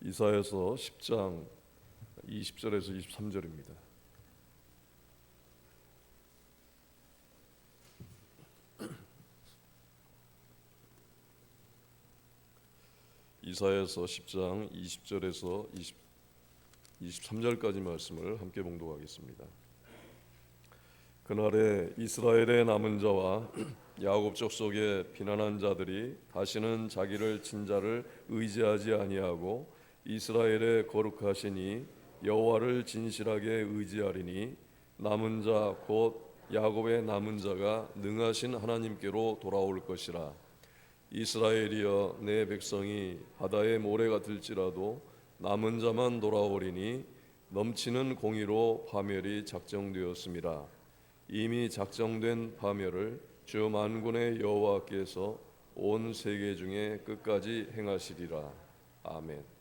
이사야서 10장 20절에서 23절입니다. 이사야서 10장 20절에서 23절까지 말씀을 함께 봉독하겠습니다. 그날에 이스라엘의 남은 자와 야곱 족속의 피난한 자들이 다시는 자기를 친 자를 의지하지 아니하고 이스라엘의 거룩하시니 여호와를 진실하게 의지하리니 남은 자 곧 야곱의 남은 자가 능하신 하나님께로 돌아올 것이라. 이스라엘이여 내 백성이 바다의 모래 같을지라도 남은 자만 돌아오리니 넘치는 공의로 파멸이 작정되었습니다. 이미 작정된 파멸을 주 만군의 여호와께서 온 세계 중에 끝까지 행하시리라. 아멘.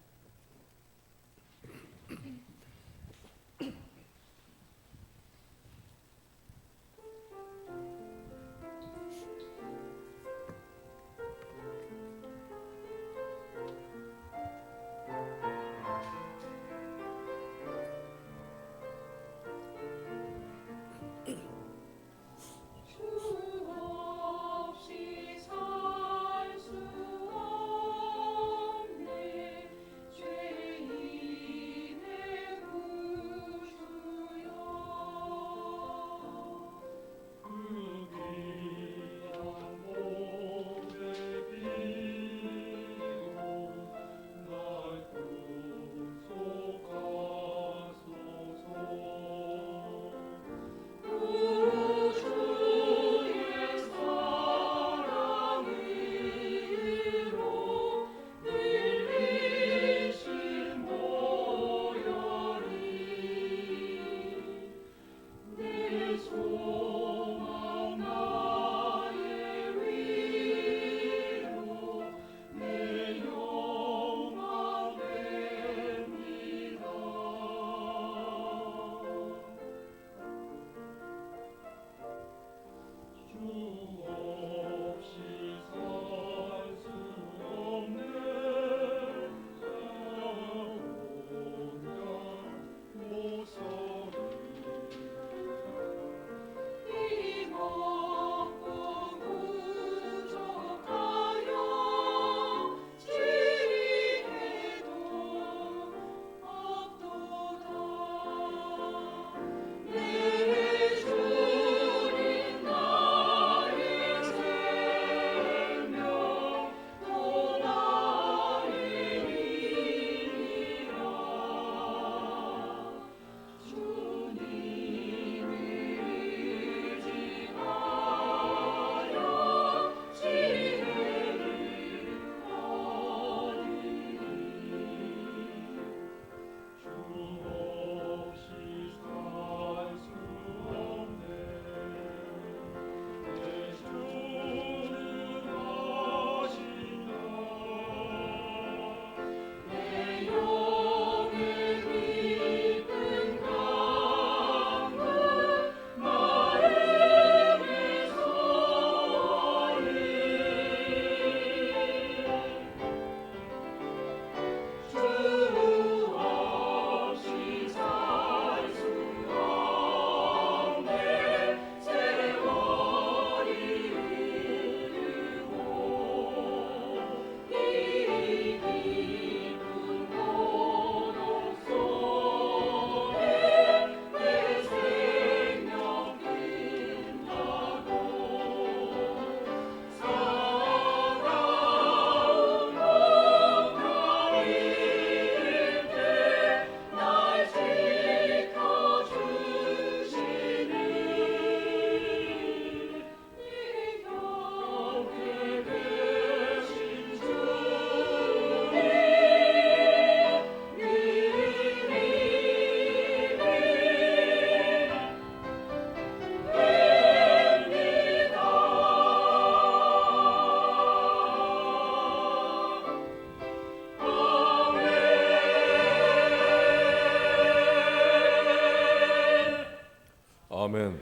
아멘.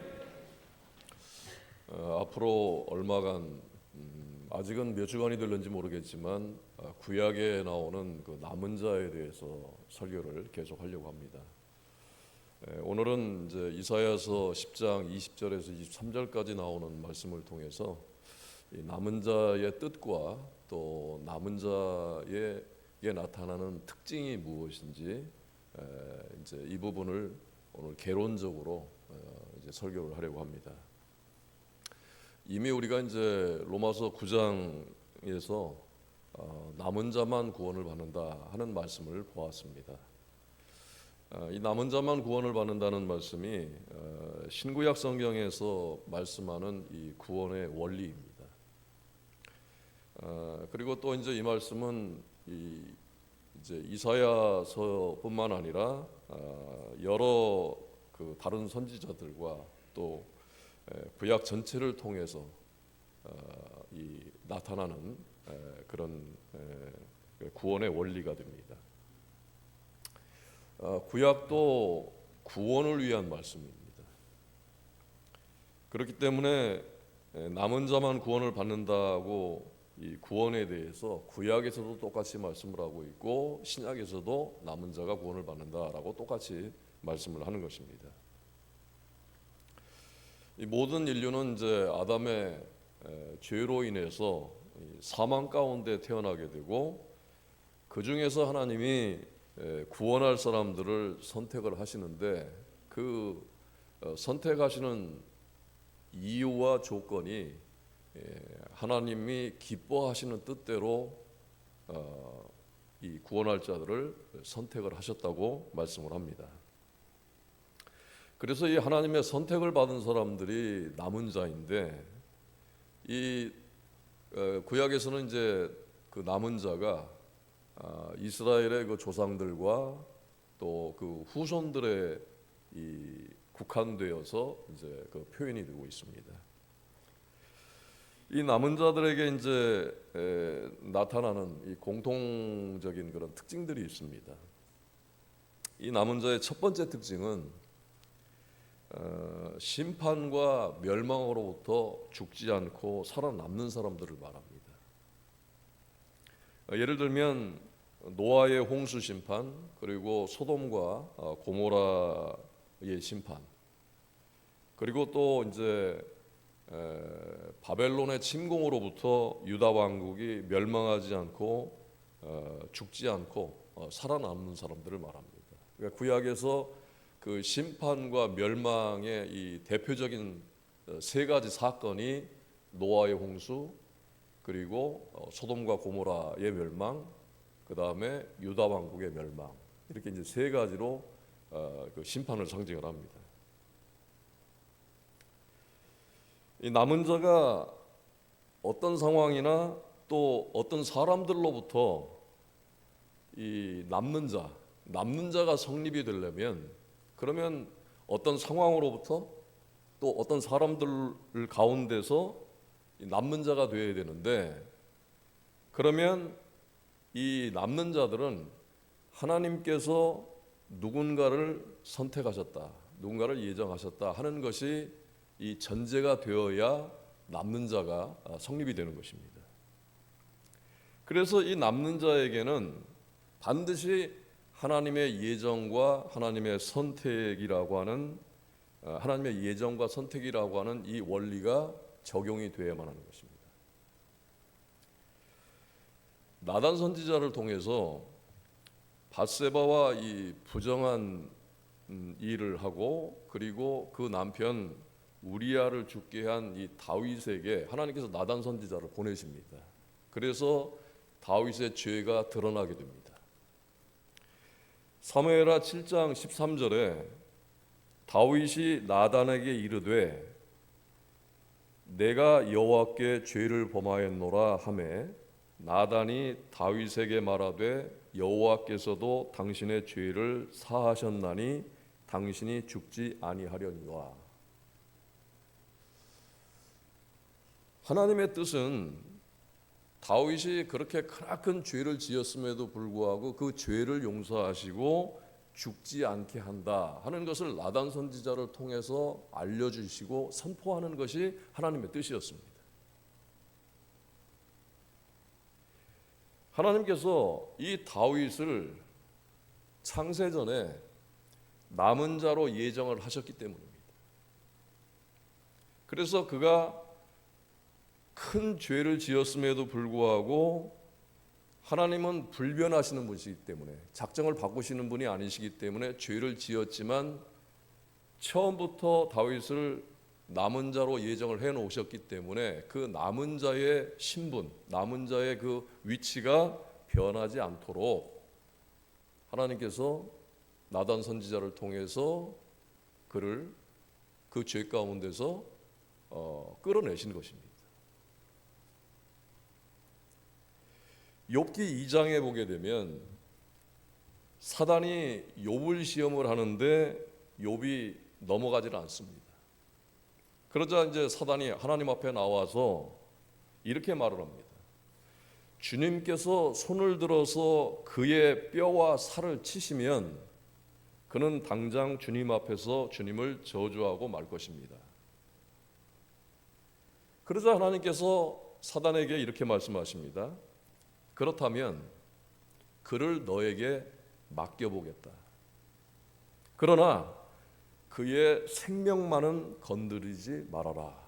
앞으로 얼마간 아직은 몇 주간이 될는지 모르겠지만 구약에 나오는 그 남은 자에 대해서 설교를 계속하려고 합니다. 오늘은 이제 이사야서 10장 20절에서 23절까지 나오는 말씀을 통해서 이 남은 자의 뜻과 또 남은 자에게 나타나는 특징이 무엇인지 이제 이 부분을 오늘 개론적으로 이제 설교를 하려고 합니다. 이미 우리가 이제 로마서 9장에서 남은 자만 구원을 받는다 하는 말씀을 보았습니다. 이 남은 자만 구원을 받는다는 말씀이 신구약 성경에서 말씀하는 이 구원의 원리입니다. 그리고 또 이제 이 말씀은 이제 이사야서뿐만 아니라 여러 그 다른 선지자들과 또 구약 전체를 통해서 이 나타나는 그런 구원의 원리가 됩니다. 구약도 구원을 위한 말씀입니다. 그렇기 때문에 남은 자만 구원을 받는다고 이 구원에 대해서 구약에서도 똑같이 말씀을 하고 있고 신약에서도 남은 자가 구원을 받는다라고 똑같이 말씀을 하는 것입니다. 이 모든 인류는 이제 아담의 죄로 인해서 사망 가운데 태어나게 되고 그 중에서 하나님이 구원할 사람들을 선택을 하시는데 그 선택하시는 이유와 조건이 하나님이 기뻐하시는 뜻대로 이 구원할 자들을 선택을 하셨다고 말씀을 합니다. 그래서 이 하나님의 선택을 받은 사람들이 남은 자인데 이 구약에서는 이제 그 남은 자가 이스라엘의 그 조상들과 또 그 후손들의 이 국한되어서 이제 그 표현이 되고 있습니다. 이 남은 자들에게 이제 나타나는 이 공통적인 그런 특징들이 있습니다. 이 남은 자의 첫 번째 특징은 심판과 멸망으로부터 죽지 않고 살아남는 사람들을 말합니다. 예를 들면 노아의 홍수 심판, 그리고 소돔과 고모라의 심판, 그리고 또 이제 바벨론의 침공으로부터 유다 왕국이 멸망하지 않고 죽지 않고 살아남는 사람들을 말합니다. 그러니까 구약에서 그 심판과 멸망의 이 대표적인 세 가지 사건이 노아의 홍수, 그리고 소돔과 고모라의 멸망, 그 다음에 유다 왕국의 멸망, 이렇게 이제 세 가지로 그 심판을 상징을 합니다. 이 남은 자가 어떤 상황이나 또 어떤 사람들로부터 이 남는 자가 성립이 되려면, 그러면 어떤 상황으로부터 또 어떤 사람들 가운데서 남는 자가 되어야 되는데, 그러면 이 남는 자들은 하나님께서 누군가를 선택하셨다, 누군가를 예정하셨다 하는 것이 이 전제가 되어야 남는 자가 성립이 되는 것입니다. 그래서 이 남는 자에게는 반드시 하나님의 예정과 하나님의 선택이라고 하는 하나님의 예정과 선택이라고 하는 이 원리가 적용이 되어야만 하는 것입니다. 나단 선지자를 통해서 밧세바와 이 부정한 일을 하고, 그리고 그 남편 우리아를 죽게 한 이 다윗에게 하나님께서 나단 선지자를 보내십니다. 그래서 다윗의 죄가 드러나게 됩니다. 사무엘하 7장 13절에 다윗이 나단에게 이르되 내가 여호와께 죄를 범하였노라 하매 나단이 다윗에게 말하되 여호와께서도 당신의 죄를 사하셨나니 당신이 죽지 아니하려니와. 하나님의 뜻은 다윗이 그렇게 크나큰 죄를 지었음에도 불구하고 그 죄를 용서하시고 죽지 않게 한다 하는 것을 나단 선지자를 통해서 알려주시고 선포하는 것이 하나님의 뜻이었습니다. 하나님께서 이 다윗을 창세전에 남은 자로 예정을 하셨기 때문입니다. 그래서 그가 큰 죄를 지었음에도 불구하고 하나님은 불변하시는 분이시기 때문에, 작정을 바꾸시는 분이 아니시기 때문에 죄를 지었지만 처음부터 다윗을 남은 자로 예정을 해놓으셨기 때문에 그 남은 자의 신분, 남은 자의 그 위치가 변하지 않도록 하나님께서 나단 선지자를 통해서 그를 그 죄 가운데서 끌어내신 것입니다. 욥기 2장에 보게 되면 사단이 욥을 시험을 하는데 욥이 넘어가지를 않습니다. 그러자 이제 사단이 하나님 앞에 나와서 이렇게 말을 합니다. 주님께서 손을 들어서 그의 뼈와 살을 치시면 그는 당장 주님 앞에서 주님을 저주하고 말 것입니다. 그러자 하나님께서 사단에게 이렇게 말씀하십니다. 그렇다면 그를 너에게 맡겨보겠다. 그러나 그의 생명만은 건드리지 말아라.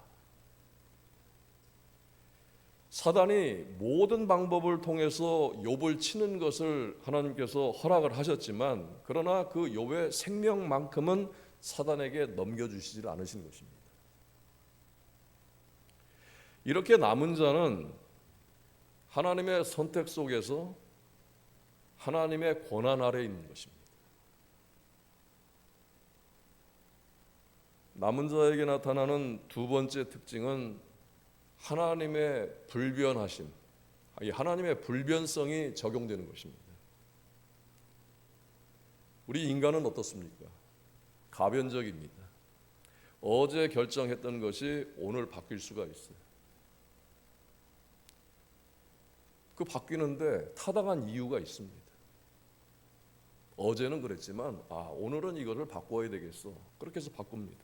사단이 모든 방법을 통해서 욥을 치는 것을 하나님께서 허락을 하셨지만 그러나 그 욥의 생명만큼은 사단에게 넘겨주시지 않으신 것입니다. 이렇게 남은 자는 하나님의 선택 속에서 하나님의 권한 아래 있는 것입니다. 남은 자에게 나타나는 두 번째 특징은 하나님의 불변하심, 하나님의 불변성이 적용되는 것입니다. 우리 인간은 어떻습니까? 가변적입니다. 어제 결정했던 것이 오늘 바뀔 수가 있어요. 그 바뀌는데 타당한 이유가 있습니다. 어제는 그랬지만 오늘은 이거를 바꿔야 되겠어. 그렇게 해서 바꿉니다.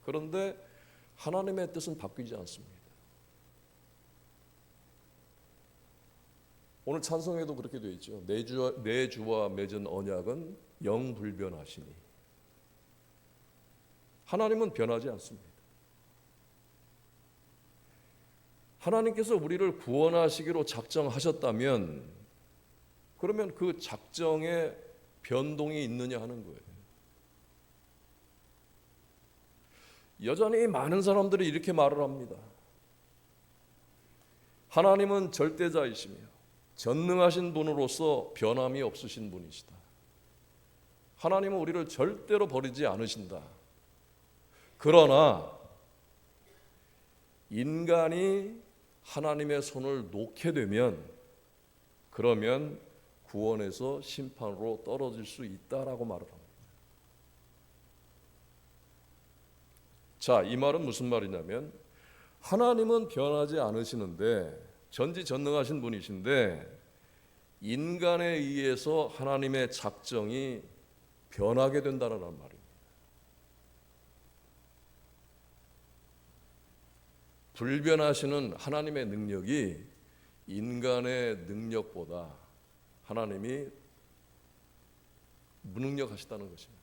그런데 하나님의 뜻은 바뀌지 않습니다. 오늘 찬송에도 그렇게 되어 있죠. 내 주와 맺은 언약은 영불변하시니. 하나님은 변하지 않습니다. 하나님께서 우리를 구원하시기로 작정하셨다면 그러면 그 작정에 변동이 있느냐 하는 거예요. 여전히 많은 사람들이 이렇게 말을 합니다. 하나님은 절대자이시며 전능하신 분으로서 변함이 없으신 분이시다. 하나님은 우리를 절대로 버리지 않으신다. 그러나 인간이 하나님의 손을 놓게 되면 그러면 구원에서 심판으로 떨어질 수 있다라고 말을 합니다. 자, 이 말은 무슨 말이냐면 하나님은 변하지 않으시는데 전지전능하신 분이신데 인간에 의해서 하나님의 작정이 변하게 된다는 말입니다. 불변하시는 하나님의 능력이 인간의 능력보다 하나님이 무능력하시다는 것입니다.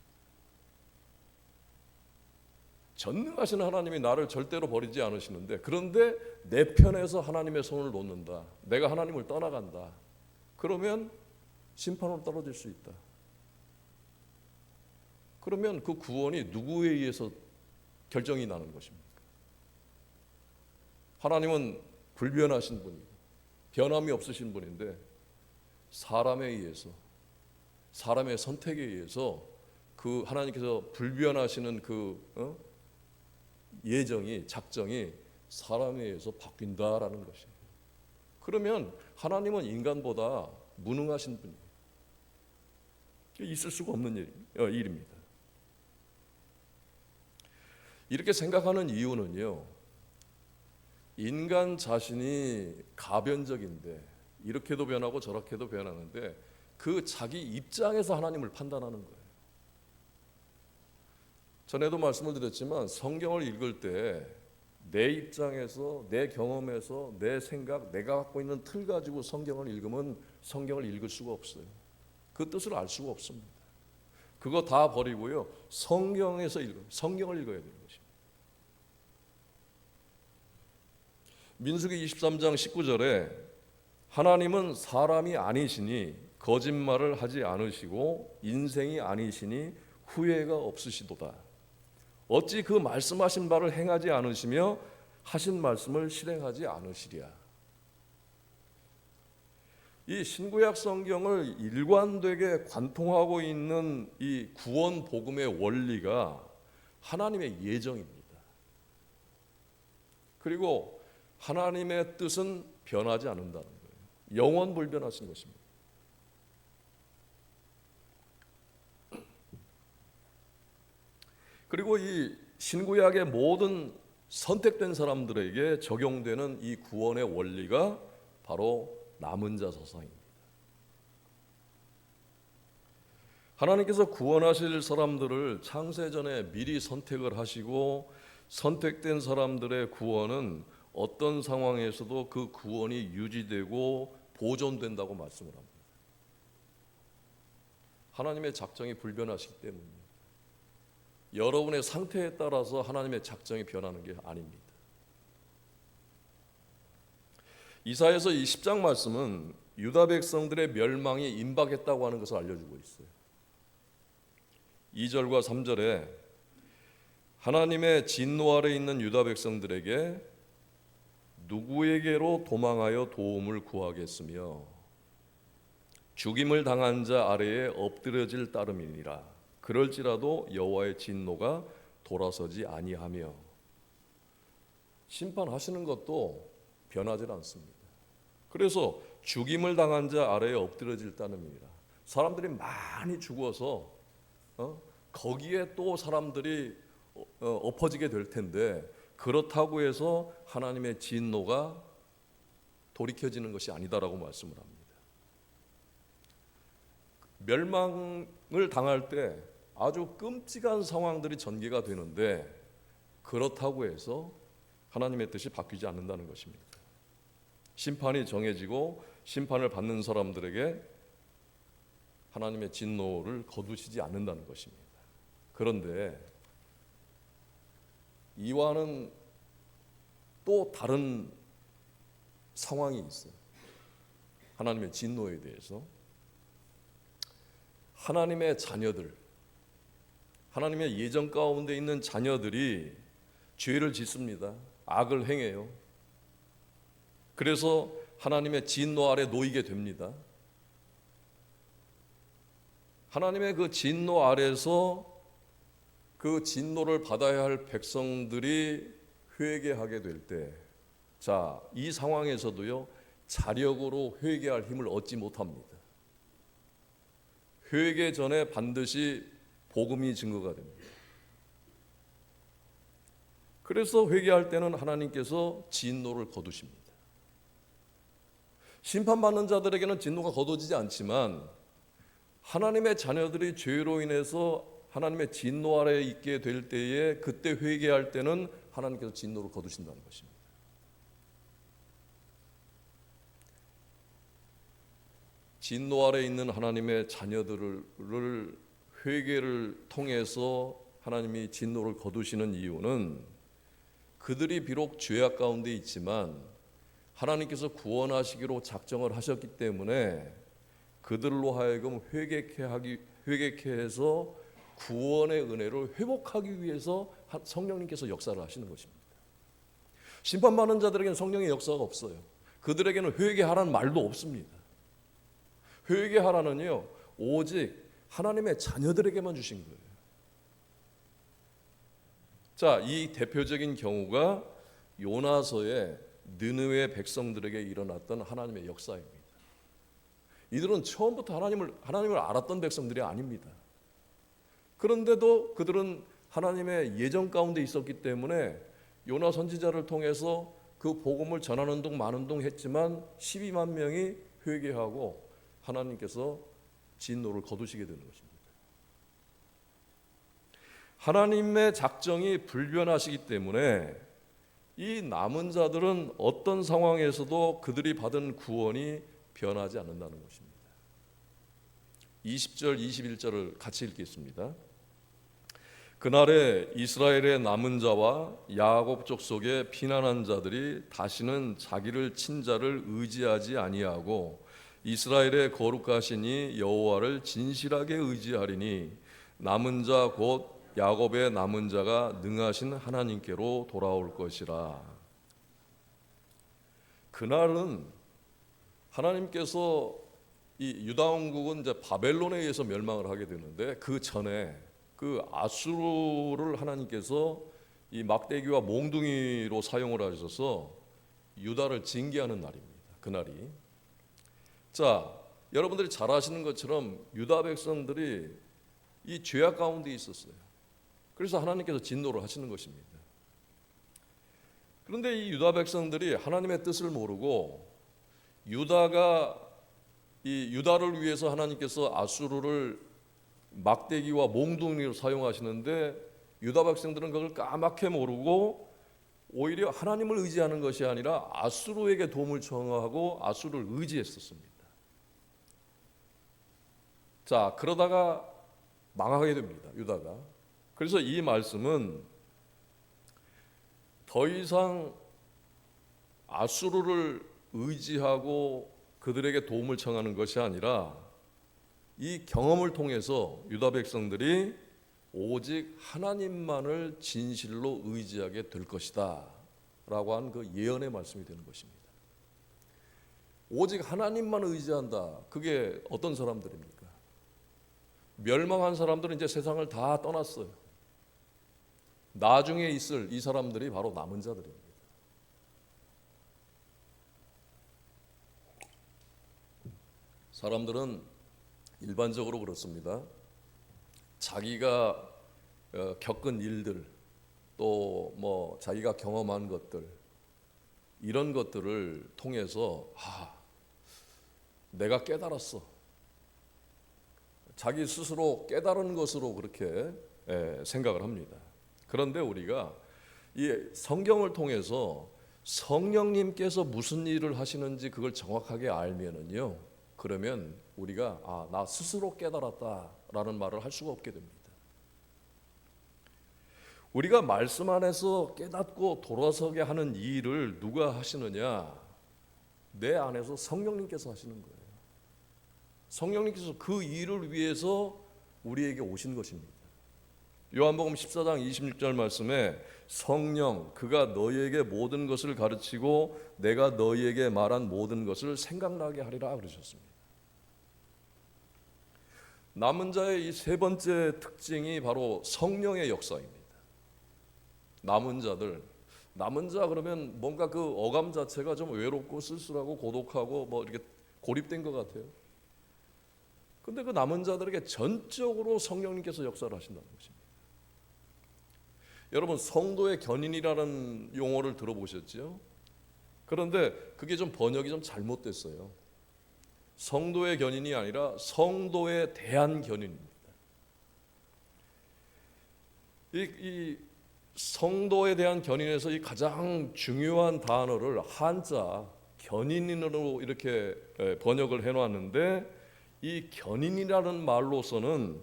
전능하신 하나님이 나를 절대로 버리지 않으시는데 그런데 내 편에서 하나님의 손을 놓는다. 내가 하나님을 떠나간다. 그러면 심판으로 떨어질 수 있다. 그러면 그 구원이 누구에 의해서 결정이 나는 것입니까? 하나님은 불변하신 분이고 변함이 없으신 분인데 사람에 의해서 사람의 선택에 의해서 그 하나님께서 불변하시는 그 예정이 작정이 사람에 의해서 바뀐다라는 것이에요. 그러면 하나님은 인간보다 무능하신 분이에요. 있을 수가 없는 일입니다. 이렇게 생각하는 이유는요. 인간 자신이 가변적인데 이렇게도 변하고 저렇게도 변하는데 그 자기 입장에서 하나님을 판단하는 거예요. 전에도 말씀을 드렸지만 성경을 읽을 때 내 입장에서, 내 경험에서, 내 생각, 내가 갖고 있는 틀 가지고 성경을 읽으면 성경을 읽을 수가 없어요. 그 뜻을 알 수가 없습니다. 그거 다 버리고요, 성경에서 성경을 읽어야 되는 것입니다. 민수기 23장 19절에 하나님은 사람이 아니시니 거짓말을 하지 않으시고 인생이 아니시니 후회가 없으시도다. 어찌 그 말씀하신 바를 행하지 않으시며 하신 말씀을 실행하지 않으시랴. 이 신구약 성경을 일관되게 관통하고 있는 이 구원 복음의 원리가 하나님의 예정입니다. 그리고 하나님의 뜻은 변하지 않는다는 거예요. 영원 불변하신 것입니다. 그리고 이 신구약의 모든 선택된 사람들에게 적용되는 이 구원의 원리가 바로 남은 자 사상입니다. 하나님께서 구원하실 사람들을 창세전에 미리 선택을 하시고 선택된 사람들의 구원은 어떤 상황에서도 그 구원이 유지되고 보존된다고 말씀을 합니다. 하나님의 작정이 불변하시기 때문입니다. 여러분의 상태에 따라서 하나님의 작정이 변하는 게 아닙니다. 이사야서 20장 말씀은 유다 백성들의 멸망이 임박했다고 하는 것을 알려주고 있어요. 2절과 3절에 하나님의 진노 아래 있는 유다 백성들에게 누구에게로 도망하여 도움을 구하겠으며 죽임을 당한 자 아래에 엎드려질 따름이니라. 그럴지라도 여호와의 진노가 돌아서지 아니하며. 심판하시는 것도 변하지 않습니다. 그래서 죽임을 당한 자 아래에 엎드려질 따름이니라. 사람들이 많이 죽어서 거기에 또 사람들이 엎어지게 될 텐데 그렇다고 해서 하나님의 진노가 돌이켜지는 것이 아니다라고 말씀을 합니다. 멸망을 당할 때 아주 끔찍한 상황들이 전개가 되는데 그렇다고 해서 하나님의 뜻이 바뀌지 않는다는 것입니다. 심판이 정해지고 심판을 받는 사람들에게 하나님의 진노를 거두시지 않는다는 것입니다. 그런데 이와는 또 다른 상황이 있어요. 하나님의 진노에 대해서 하나님의 자녀들, 하나님의 예정 가운데 있는 자녀들이 죄를 짓습니다. 악을 행해요. 그래서 하나님의 진노 아래 놓이게 됩니다. 하나님의 그 진노 아래서 그 진노를 받아야 할 백성들이 회개하게 될 때, 자, 이 상황에서도요, 자력으로 회개할 힘을 얻지 못합니다. 회개 전에 반드시 복음이 증거가 됩니다. 그래서 회개할 때는 하나님께서 진노를 거두십니다. 심판받는 자들에게는 진노가 거두지지 않지만 하나님의 자녀들이 죄로 인해서 하나님의 진노 아래에 있게 될 때에 그때 회개할 때는 하나님께서 진노를 거두신다는 것입니다. 진노 아래에 있는 하나님의 자녀들을 회개를 통해서 하나님이 진노를 거두시는 이유는 그들이 비록 죄악 가운데 있지만 하나님께서 구원하시기로 작정을 하셨기 때문에 그들로 하여금 회개케 해서 구원의 은혜를 회복하기 위해서 성령님께서 역사를 하시는 것입니다. 심판받는 자들에게는 성령의 역사가 없어요. 그들에게는 회개하라는 말도 없습니다. 회개하라는요, 오직 하나님의 자녀들에게만 주신 거예요. 자, 이 대표적인 경우가 요나서의 느느웨 백성들에게 일어났던 하나님의 역사입니다. 이들은 처음부터 하나님을 알았던 백성들이 아닙니다. 그런데도 그들은 하나님의 예정 가운데 있었기 때문에 요나 선지자를 통해서 그 복음을 전하는 동 마는 동 했지만 12만 명이 회개하고 하나님께서 진노를 거두시게 되는 것입니다. 하나님의 작정이 불변하시기 때문에 이 남은 자들은 어떤 상황에서도 그들이 받은 구원이 변하지 않는다는 것입니다. 20절 21절을 같이 읽겠습니다. 그날에 이스라엘의 남은 자와 야곱 족속의 피난한 자들이 다시는 자기를 친 자를 의지하지 아니하고 이스라엘의 거룩하시니 여호와를 진실하게 의지하리니 남은 자 곧 야곱의 남은 자가 능하신 하나님께로 돌아올 것이라. 그날은 하나님께서 이 유다 왕국은 이제 바벨론에 의해서 멸망을 하게 되는데 그 전에 그 아수르를 하나님께서 이 막대기와 몽둥이로 사용을 하셔서 유다를 징계하는 날입니다. 그날이. 자, 여러분들이 잘 아시는 것처럼 유다 백성들이 이 죄악 가운데 있었어요. 그래서 하나님께서 진노를 하시는 것입니다. 그런데 이 유다 백성들이 하나님의 뜻을 모르고 유다를 위해서 하나님께서 아수르를 막대기와 몽둥이로 사용하시는데 유다 백성들은 그걸 까맣게 모르고 오히려 하나님을 의지하는 것이 아니라 아수르에게 도움을 청하고 아수르를 의지했었습니다. 자, 그러다가 망하게 됩니다. 유다가. 그래서 이 말씀은 더 이상 아수르를 의지하고 그들에게 도움을 청하는 것이 아니라 이 경험을 통해서 유다 백성들이 오직 하나님만을 진실로 의지하게 될 것이다 라고 한 그 예언의 말씀이 되는 것입니다. 오직 하나님만 의지한다. 그게 어떤 사람들입니까? 멸망한 사람들은 이제 세상을 다 떠났어요. 나중에 있을 이 사람들이 바로 남은 자들입니다. 사람들은 일반적으로 그렇습니다. 자기가 겪은 일들 또 뭐 자기가 경험한 것들 이런 것들을 통해서 내가 깨달았어. 자기 스스로 깨달은 것으로 그렇게 생각을 합니다. 그런데 우리가 이 성경을 통해서 성령님께서 무슨 일을 하시는지 그걸 정확하게 알면은요, 그러면 우리가 나 스스로 깨달았다라는 말을 할 수가 없게 됩니다. 우리가 말씀 안에서 깨닫고 돌아서게 하는 이 일을 누가 하시느냐? 내 안에서 성령님께서 하시는 거예요. 성령님께서 그 일을 위해서 우리에게 오신 것입니다. 요한복음 14장 26절 말씀에 성령 그가 너희에게 모든 것을 가르치고 내가 너희에게 말한 모든 것을 생각나게 하리라 그러셨습니다. 남은 자의 이 세 번째 특징이 바로 성령의 역사입니다. 남은 자 그러면 뭔가 그 어감 자체가 좀 외롭고 쓸쓸하고 고독하고 뭐 이렇게 고립된 것 같아요. 근데 그 남은 자들에게 전적으로 성령님께서 역사를 하신다는 것입니다. 여러분 성도의 견인이라는 용어를 들어보셨죠? 그런데 그게 좀 번역이 좀 잘못됐어요. 성도의 견인이 아니라 성도에 대한 견인입니다. 이 성도에 대한 견인에서 이 가장 중요한 단어를 한자 견인으로 이렇게 번역을 해놨는데 이 견인이라는 말로서는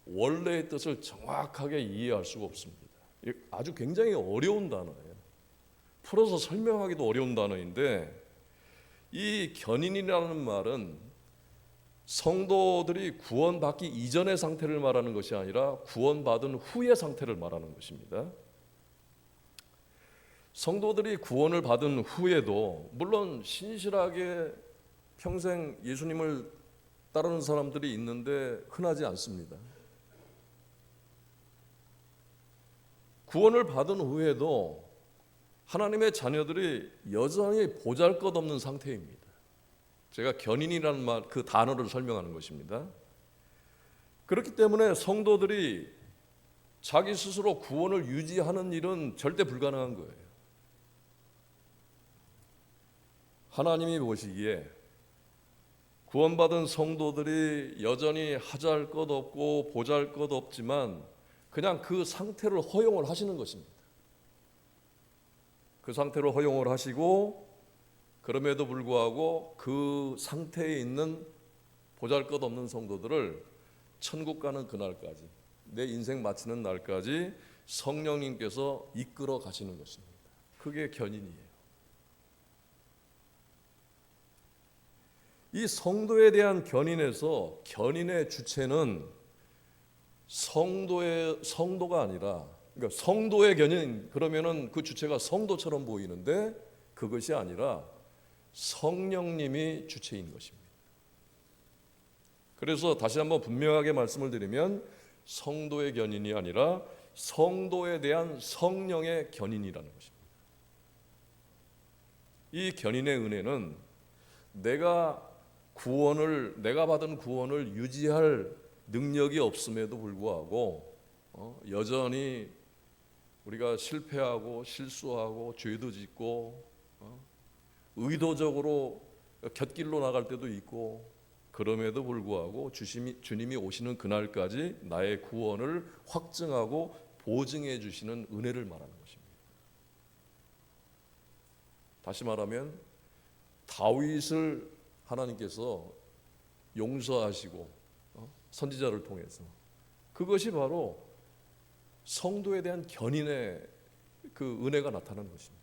원래의 뜻을 정확하게 이해할 수가 없습니다. 아주 굉장히 어려운 단어예요. 풀어서 설명하기도 어려운 단어인데 이 견인이라는 말은 성도들이 구원받기 이전의 상태를 말하는 것이 아니라 구원받은 후의 상태를 말하는 것입니다. 성도들이 구원을 받은 후에도 물론 신실하게 평생 예수님을 따르는 사람들이 있는데 흔하지 않습니다. 구원을 받은 후에도 하나님의 자녀들이 여전히 보잘것없는 상태입니다. 제가 견인이라는 말, 그 단어를 설명하는 것입니다. 그렇기 때문에 성도들이 자기 스스로 구원을 유지하는 일은 절대 불가능한 거예요. 하나님이 보시기에 구원받은 성도들이 여전히 하잘것없고 보잘것없지만 그냥 그 상태를 허용을 하시는 것입니다. 그 상태로 허용을 하시고, 그럼에도 불구하고 그 상태에 있는 보잘것없는 성도들을 천국 가는 그날까지, 내 인생 마치는 날까지 성령님께서 이끌어 가시는 것입니다. 그게 견인이에요. 이 성도에 대한 견인에서 견인의 주체는 성도가 아니라, 그러니까 성도의 견인, 그러면은 그 주체가 성도처럼 보이는데 그것이 아니라 성령님이 주체인 것입니다. 그래서 다시 한번 분명하게 말씀을 드리면, 성도의 견인이 아니라 성도에 대한 성령의 견인이라는 것입니다. 이 견인의 은혜는 내가 받은 구원을 유지할 능력이 없음에도 불구하고 여전히 우리가 실패하고 실수하고 죄도 짓고 의도적으로 곁길로 나갈 때도 있고, 그럼에도 불구하고 주님이 오시는 그날까지 나의 구원을 확증하고 보증해 주시는 은혜를 말하는 것입니다. 다시 말하면 다윗을 하나님께서 용서하시고 선지자를 통해서, 그것이 바로 성도에 대한 견인의 그 은혜가 나타나는 것입니다.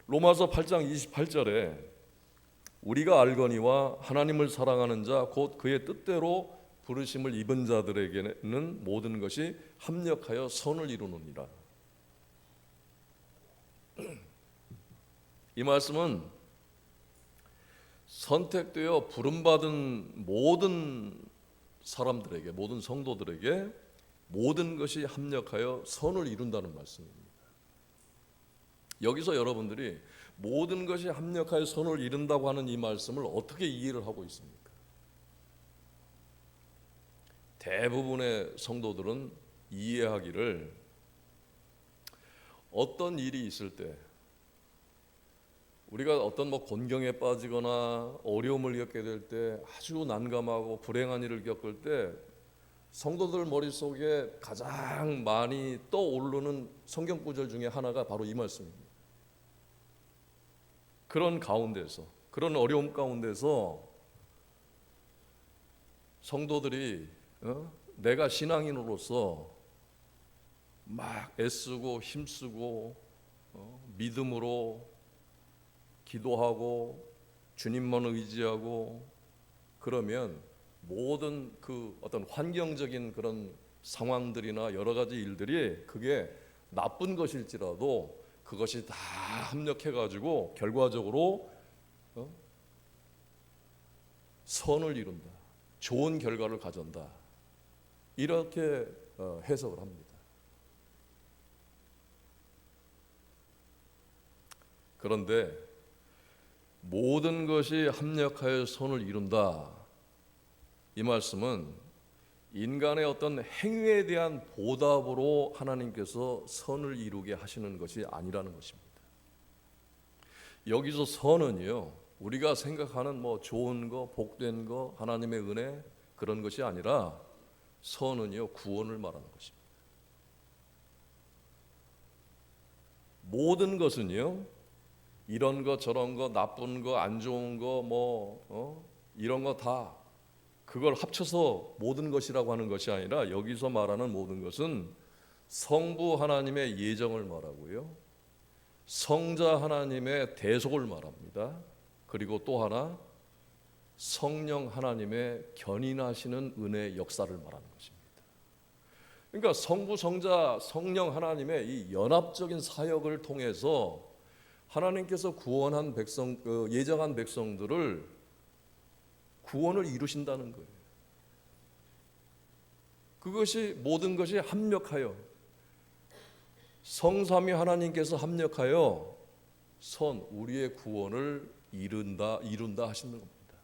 로마서 8장 28절에 우리가 알거니와 하나님을 사랑하는 자 곧 그의 뜻대로 부르심을 입은 자들에게는 모든 것이 합력하여 선을 이루느니라. 이 말씀은 선택되어 부름받은 모든 사람들에게, 모든 성도들에게 모든 것이 합력하여 선을 이룬다는 말씀입니다. 여기서 여러분들이 모든 것이 합력하여 선을 이룬다고 하는 이 말씀을 어떻게 이해를 하고 있습니까? 대부분의 성도들은 이해하기를, 어떤 일이 있을 때, 우리가 어떤 곤경에 빠지거나 어려움을 겪게 될 때, 아주 난감하고 불행한 일을 겪을 때 성도들 머릿속에 가장 많이 떠오르는 성경 구절 중에 하나가 바로 이 말씀입니다. 그런 가운데서, 그런 어려움 가운데서 성도들이 내가 신앙인으로서 막 애쓰고 힘쓰고 믿음으로 기도하고 주님만 의지하고 그러면 모든 그 어떤 환경적인 그런 상황들이나 여러 가지 일들이 그게 나쁜 것일지라도 그것이 다 합력해 가지고 결과적으로 선을 이룬다, 좋은 결과를 가져온다, 이렇게 해석을 합니다. 그런데 모든 것이 합력하여 선을 이룬다, 이 말씀은 인간의 어떤 행위에 대한 보답으로 하나님께서 선을 이루게 하시는 것이 아니라는 것입니다. 여기서 선은요, 우리가 생각하는 좋은 거, 복된 거, 하나님의 은혜, 그런 것이 아니라 선은요, 구원을 말하는 것입니다. 모든 것은요, 이런 거 저런 거 나쁜 거 안 좋은 거 이런 거 다 그걸 합쳐서 모든 것이라고 하는 것이 아니라, 여기서 말하는 모든 것은 성부 하나님의 예정을 말하고요, 성자 하나님의 대속을 말합니다. 그리고 또 하나 성령 하나님의 견인하시는 은혜의 역사를 말하는 것입니다. 그러니까 성부, 성자, 성령 하나님의 이 연합적인 사역을 통해서 하나님께서 구원한 예정한 백성들을 구원을 이루신다는 거예요. 그것이 모든 것이 합력하여, 성삼위 하나님께서 합력하여 우리의 구원을 이룬다 하시는 겁니다.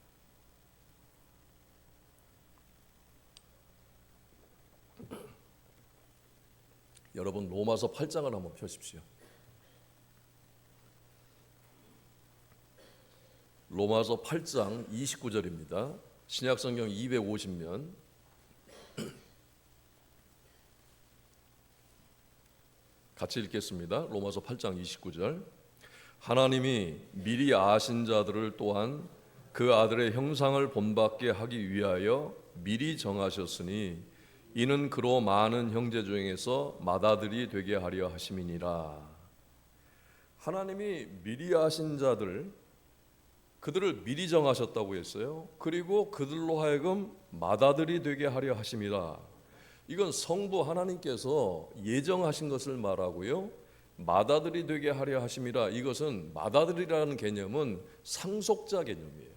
여러분, 로마서 8장을 한번 펴십시오. 로마서 8장 29절입니다. 신약성경 250면 같이 읽겠습니다. 로마서 8장 29절. 하나님이 미리 아신 자들을 또한 그 아들의 형상을 본받게 하기 위하여 미리 정하셨으니 이는 그로 많은 형제 중에서 맏아들이 되게 하려 하심이니라. 하나님이 미리 아신 자들, 그들을 미리 정하셨다고 했어요. 그리고 그들로 하여금 맏아들이 되게 하려 하심이라. 이건 성부 하나님께서 예정하신 것을 말하고요, 맏아들이 되게 하려 하심이라. 이것은 맏아들이라는 개념은 상속자 개념이에요.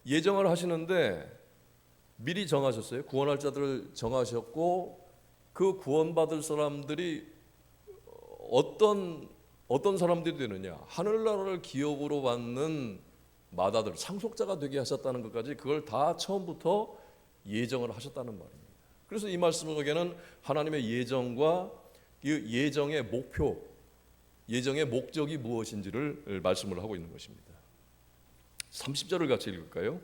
예정을 하시는데 미리 정하셨어요. 구원할 자들을 정하셨고, 그 구원받을 사람들이 어떤 사람들이 되느냐, 하늘나라를 기업으로 받는 맏아들, 상속자가 되게 하셨다는 것까지, 그걸 다 처음부터 예정을 하셨다는 말입니다. 그래서 이 말씀 속에는 하나님의 예정과 이 예정의 목표, 예정의 목적이 무엇인지를 말씀을 하고 있는 것입니다. 30절을 같이 읽을까요?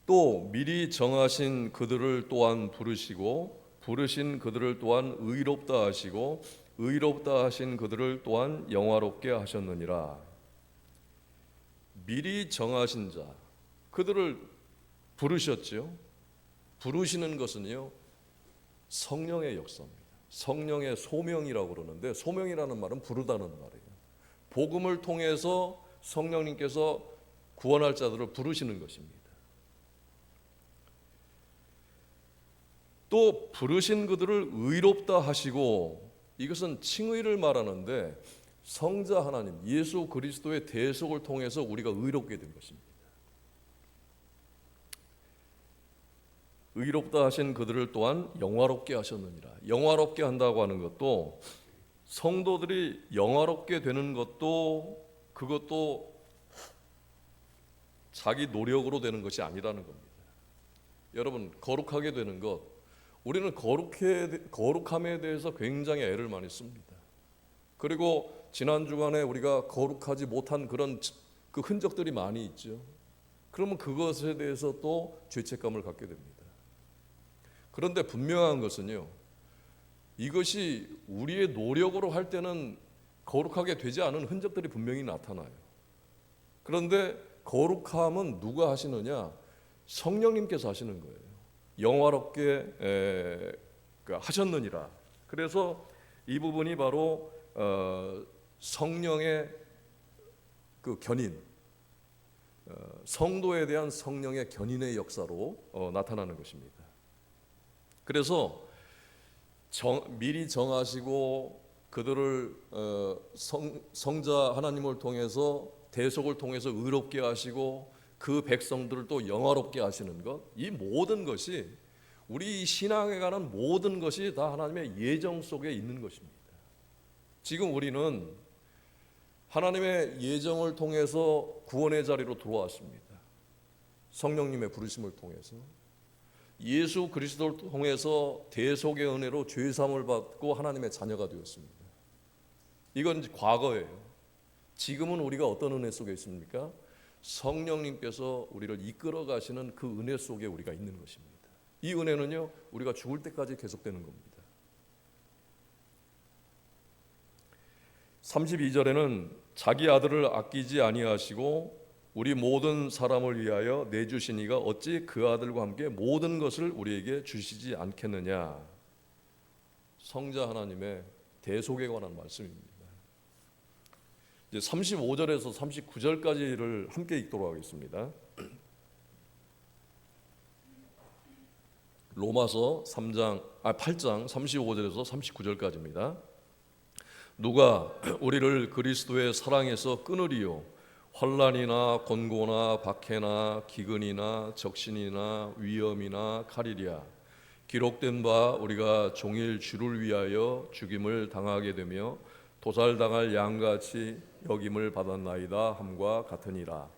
또 미리 정하신 그들을 또한 부르시고 부르신 그들을 또한 의롭다 하시고 의롭다 하신 그들을 또한 영화롭게 하셨느니라. 미리 정하신 자, 그들을 부르셨죠. 부르시는 것은요, 성령의 역사입니다. 성령의 소명이라고 그러는데, 소명이라는 말은 부르다는 말이에요. 복음을 통해서 성령님께서 구원할 자들을 부르시는 것입니다. 또 부르신 그들을 의롭다 하시고, 이것은 칭의를 말하는데, 성자 하나님 예수 그리스도의 대속을 통해서 우리가 의롭게 된 것입니다. 의롭다 하신 그들을 또한 영화롭게 하셨느니라. 영화롭게 한다고 하는 것도, 성도들이 영화롭게 되는 것도, 그것도 자기 노력으로 되는 것이 아니라는 겁니다. 여러분, 거룩하게 되는 것, 우리는 거룩함에 대해서 굉장히 애를 많이 씁니다. 그리고 지난 주간에 우리가 거룩하지 못한 그런 그 흔적들이 많이 있죠. 그러면 그것에 대해서 또 죄책감을 갖게 됩니다. 그런데 분명한 것은요, 이것이 우리의 노력으로 할 때는 거룩하게 되지 않은 흔적들이 분명히 나타나요. 그런데 거룩함은 누가 하시느냐? 성령님께서 하시는 거예요. 영화롭게 하셨느니라. 그래서 이 부분이 바로 성령의 그 견인, 성도에 대한 성령의 견인의 역사로 나타나는 것입니다. 그래서 미리 정하시고 그들을 성자 하나님을 통해서 대속을 통해서 의롭게 하시고 그 백성들을 또 영화롭게 하시는 것, 이 모든 것이, 우리 신앙에 관한 모든 것이 다 하나님의 예정 속에 있는 것입니다. 지금 우리는 하나님의 예정을 통해서 구원의 자리로 들어왔습니다. 성령님의 부르심을 통해서 예수 그리스도를 통해서 대속의 은혜로 죄사함을 받고 하나님의 자녀가 되었습니다. 이건 과거예요. 지금은 우리가 어떤 은혜 속에 있습니까? 성령님께서 우리를 이끌어 가시는 그 은혜 속에 우리가 있는 것입니다. 이 은혜는요, 우리가 죽을 때까지 계속되는 겁니다. 32절에는 자기 아들을 아끼지 아니하시고 우리 모든 사람을 위하여 내주시니가 어찌 그 아들과 함께 모든 것을 우리에게 주시지 않겠느냐. 성자 하나님의 대속에 관한 말씀입니다. 이제 35절에서 39절까지를 함께 읽도록 하겠습니다. 로마서 8장 35절에서 39절까지입니다. 누가 우리를 그리스도의 사랑에서 끊으리요? 환난이나 곤고나 박해나 기근이나 적신이나 위험이나 칼이랴. 기록된 바 우리가 종일 주를 위하여 죽임을 당하게 되며 도살당할 양같이 여김을 받았나이다 함과 같으니라.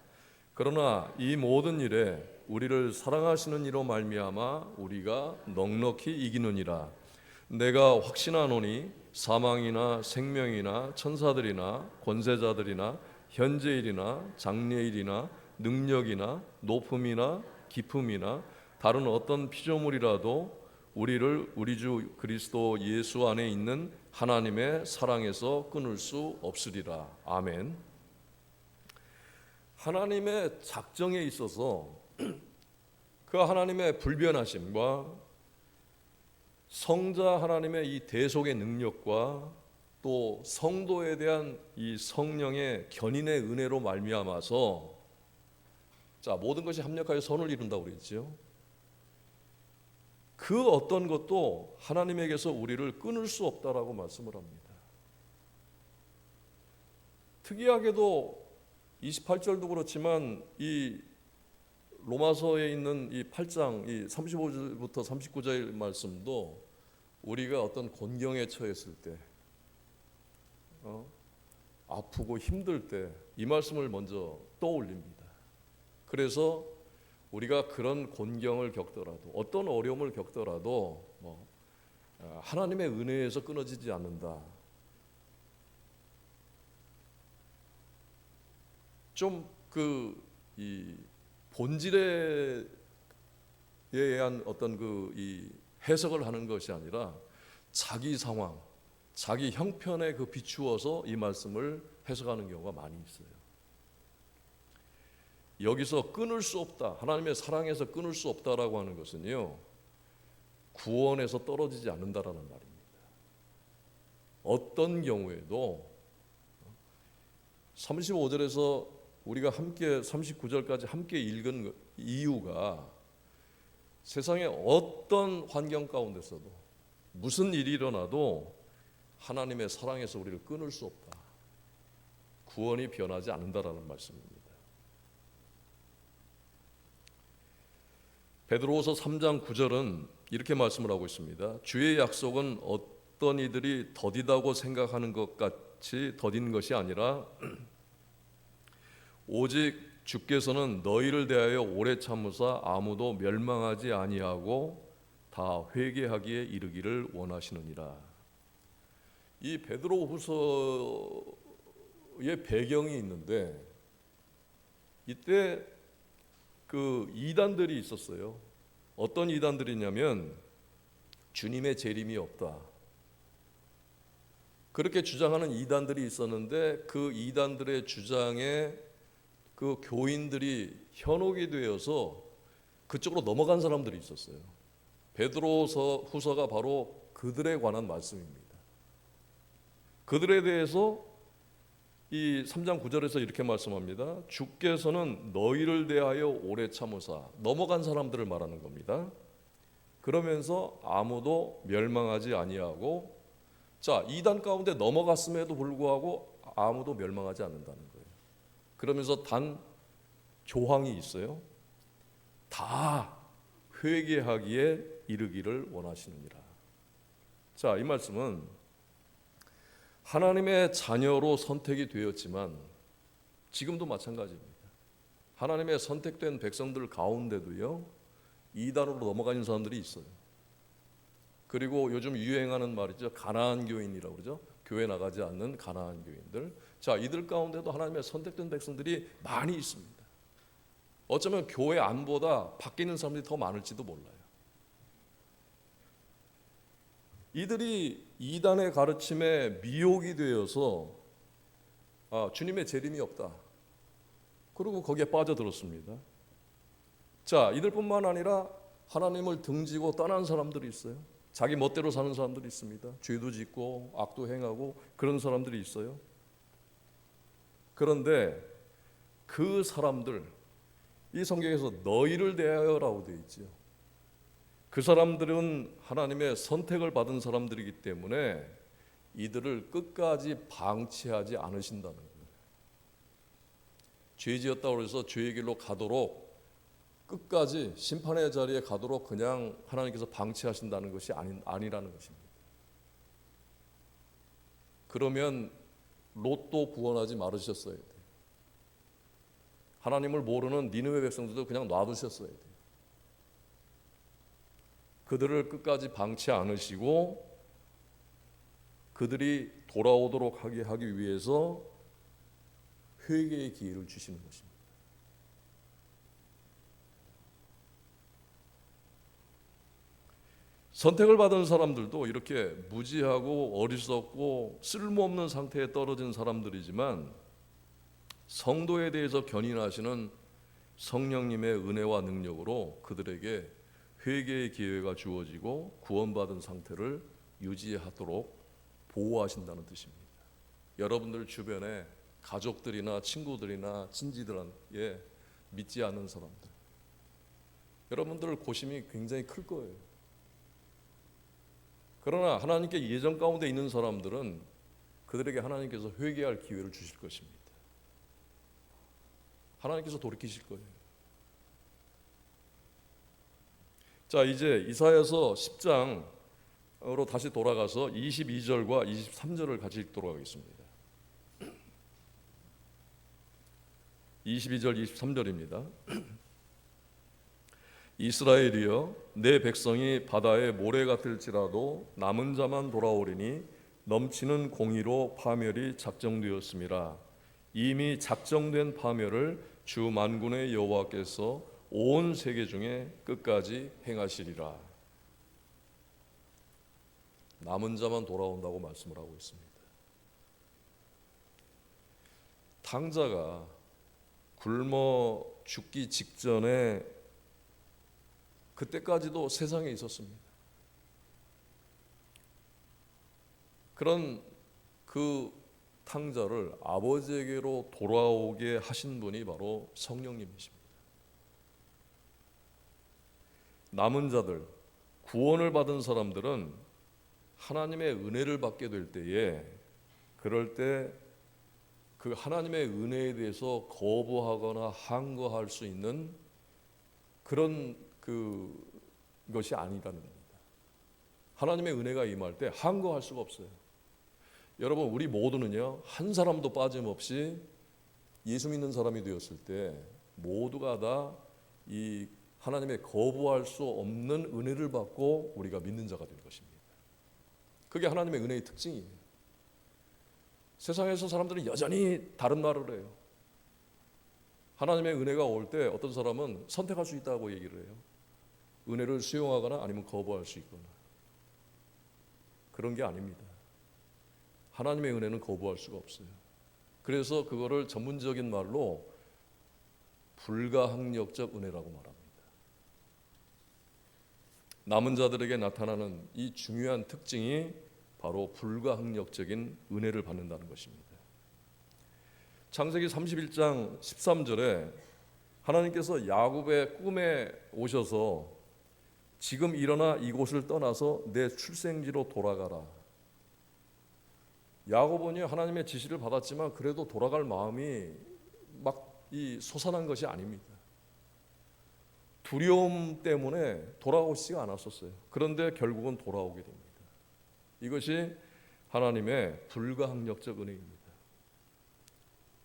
그러나 이 모든 일에 우리를 사랑하시는 이로 말미암아 우리가 넉넉히 이기느니라. 내가 확신하노니 사망이나 생명이나 천사들이나 권세자들이나 현재일이나 장래일이나 능력이나 높음이나 깊음이나 다른 어떤 피조물이라도 우리를 우리 주 그리스도 예수 안에 있는 하나님의 사랑에서 끊을 수 없으리라. 아멘. 하나님의 작정에 있어서 그 하나님의 불변하심과 성자 하나님의 이 대속의 능력과 또 성도에 대한 이 성령의 견인의 은혜로 말미암아서 모든 것이 합력하여 선을 이룬다고 그랬죠. 그 어떤 것도 하나님에게서 우리를 끊을 수 없다라고 말씀을 합니다. 특이하게도 28절도 그렇지만 이 로마서에 있는 이 8장 이 35절부터 39절 말씀도 우리가 어떤 곤경에 처했을 때 아프고 힘들 때 이 말씀을 먼저 떠올립니다. 그래서 우리가 그런 곤경을 겪더라도 어떤 어려움을 겪더라도 하나님의 은혜에서 끊어지지 않는다. 좀 이 본질에 의한 어떤 이 해석을 하는 것이 아니라 자기 상황, 자기 형편에 비추어서 이 말씀을 해석하는 경우가 많이 있어요. 여기서 끊을 수 없다, 하나님의 사랑에서 끊을 수 없다라고 하는 것은요, 구원에서 떨어지지 않는다라는 말입니다. 어떤 경우에도 35절에서 우리가 함께 39절까지 함께 읽은 이유가 세상의 어떤 환경 가운데서도 무슨 일이 일어나도 하나님의 사랑에서 우리를 끊을 수 없다. 구원이 변하지 않는다라는 말씀입니다. 베드로후서 3장 9절은 이렇게 말씀을 하고 있습니다. 주의 약속은 어떤 이들이 더디다고 생각하는 것 같이 더딘 것이 아니라 오직 주께서는 너희를 대하여 오래 참으사 아무도 멸망하지 아니하고 다 회개하기에 이르기를 원하시느니라. 이 베드로후서의 배경이 있는데 이때 이단들이 있었어요. 어떤 이단들이냐면 주님의 재림이 없다. 그렇게 주장하는 이단들이 있었는데 그 이단들의 주장에 교인들이 현혹이 되어서 그쪽으로 넘어간 사람들이 있었어요. 베드로후서가 바로 그들에 관한 말씀입니다. 그들에 대해서 이 3장 9절에서 이렇게 말씀합니다. 주께서는 너희를 대하여 오래 참으사, 넘어간 사람들을 말하는 겁니다. 그러면서 아무도 멸망하지 아니하고, 이단 가운데 넘어갔음에도 불구하고 아무도 멸망하지 않는다는 거예요. 그러면서 단 조항이 있어요. 다 회개하기에 이르기를 원하시느니라. 이 말씀은 하나님의 자녀로 선택이 되었지만 지금도 마찬가지입니다. 하나님의 선택된 백성들 가운데도요, 이단으로 넘어가는 사람들이 있어요. 그리고 요즘 유행하는 말이죠. 가나안 교인이라고 그러죠. 교회 나가지 않는 가나안 교인들. 이들 가운데도 하나님의 선택된 백성들이 많이 있습니다. 어쩌면 교회 안보다 밖에 있는 사람들이 더 많을지도 몰라요. 이들이 이단의 가르침에 미혹이 되어서 주님의 재림이 없다. 그리고 거기에 빠져들었습니다. 이들뿐만 아니라 하나님을 등지고 떠난 사람들이 있어요. 자기 멋대로 사는 사람들이 있습니다. 죄도 짓고 악도 행하고 그런 사람들이 있어요. 그런데 그 사람들, 이 성경에서 너희를 대하여라고 되어 있지요. 그 사람들은 하나님의 선택을 받은 사람들이기 때문에 이들을 끝까지 방치하지 않으신다는 거예요. 죄 지었다고 해서 죄의 길로 가도록 끝까지 심판의 자리에 가도록 그냥 하나님께서 방치하신다는 것이 아니라는 것입니다. 그러면 롯도 구원하지 말으셨어야 돼요. 하나님을 모르는 니느웨 백성들도 그냥 놔두셨어야 돼요. 그들을 끝까지 방치 않으시고 그들이 돌아오도록 하기 위해서 회개의 기회를 주시는 것입니다. 선택을 받은 사람들도 이렇게 무지하고 어리석고 쓸모없는 상태에 떨어진 사람들이지만 성도에 대해서 견인하시는 성령님의 은혜와 능력으로 그들에게 회개의 기회가 주어지고 구원받은 상태를 유지하도록 보호하신다는 뜻입니다. 여러분들 주변에 가족들이나 친구들이나 친지들에게 믿지 않는 사람들, 여러분들 고심이 굉장히 클 거예요. 그러나 하나님께 예정 가운데 있는 사람들은 그들에게 하나님께서 회개할 기회를 주실 것입니다. 하나님께서 돌이키실 거예요. 자, 이제 이사야서 10장으로 다시 돌아가서 22절과 23절을 같이 읽도록 하겠습니다. 22절 23절입니다. 이스라엘이여 내 백성이 바다의 모래 같을지라도 남은 자만 돌아오리니 넘치는 공의로 파멸이 작정되었음이라. 이미 작정된 파멸을 주 만군의 여호와께서 온 세계 중에 끝까지 행하시리라. 남은 자만 돌아온다고 말씀을 하고 있습니다. 탕자가 굶어 죽기 직전에 그때까지도 세상에 있었습니다. 그런 그 탕자를 아버지에게로 돌아오게 하신 분이 바로 성령님이십니다. 남은 자들, 구원을 받은 사람들은 하나님의 은혜를 받게 될 때에, 그럴 때 그 하나님의 은혜에 대해서 거부하거나 항거할 수 있는 그런 것이 아니라는 겁니다. 하나님의 은혜가 임할 때 항거할 수가 없어요. 여러분, 우리 모두는요, 한 사람도 빠짐없이 예수 믿는 사람이 되었을 때 모두가 다 이 하나님의 거부할 수 없는 은혜를 받고 우리가 믿는 자가 될 것입니다. 그게 하나님의 은혜의 특징이에요. 세상에서 사람들은 여전히 다른 말을 해요. 하나님의 은혜가 올 때 어떤 사람은 선택할 수 있다고 얘기를 해요. 은혜를 수용하거나 아니면 거부할 수 있거나. 그런 게 아닙니다. 하나님의 은혜는 거부할 수가 없어요. 그래서 그거를 전문적인 말로 불가항력적 은혜라고 말합니다. 남은 자들에게 나타나는 이 중요한 특징이 바로 불가항력적인 은혜를 받는다는 것입니다. 창세기 31장 13절에 하나님께서 야곱의 꿈에 오셔서 지금 일어나 이곳을 떠나서 내 출생지로 돌아가라. 야곱은 하나님의 지시를 받았지만 그래도 돌아갈 마음이 막 솟아난 것이 아닙니다. 두려움 때문에 돌아오고 싶지가 않았었어요. 그런데 결국은 돌아오게 됩니다. 이것이 하나님의 불가항력적 은혜입니다.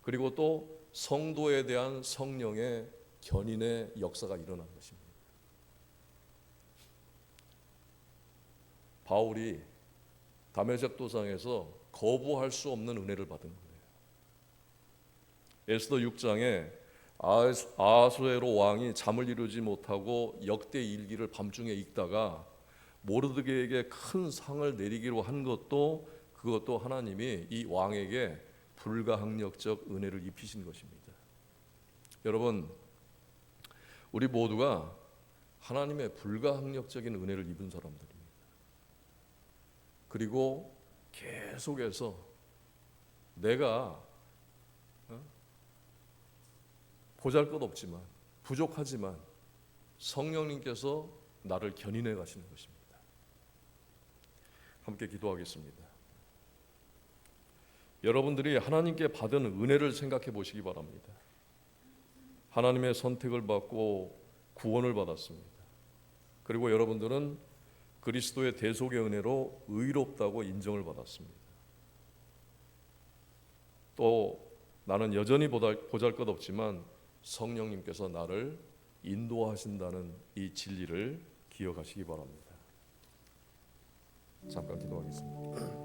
그리고 또 성도에 대한 성령의 견인의 역사가 일어난 것입니다. 바울이 다메섹 도상에서 거부할 수 없는 은혜를 받은 거예요. 에스더 6장에 아하수에로 왕이 잠을 이루지 못하고 역대 일기를 밤중에 읽다가 모르드게에게 큰 상을 내리기로 한 것도 그것도 하나님이 이 왕에게 불가항력적 은혜를 입히신 것입니다. 여러분, 우리 모두가 하나님의 불가항력적인 은혜를 입은 사람들입니다. 그리고 계속해서 내가 보잘것없지만 부족하지만 성령님께서 나를 견인해 가시는 것입니다. 함께 기도하겠습니다. 여러분들이 하나님께 받은 은혜를 생각해 보시기 바랍니다. 하나님의 선택을 받고 구원을 받았습니다. 그리고 여러분들은 그리스도의 대속의 은혜로 의롭다고 인정을 받았습니다. 또 나는 여전히 보잘것없지만 성령님께서 나를 인도하신다는 이 진리를 기억하시기 바랍니다. 잠깐 기도하겠습니다.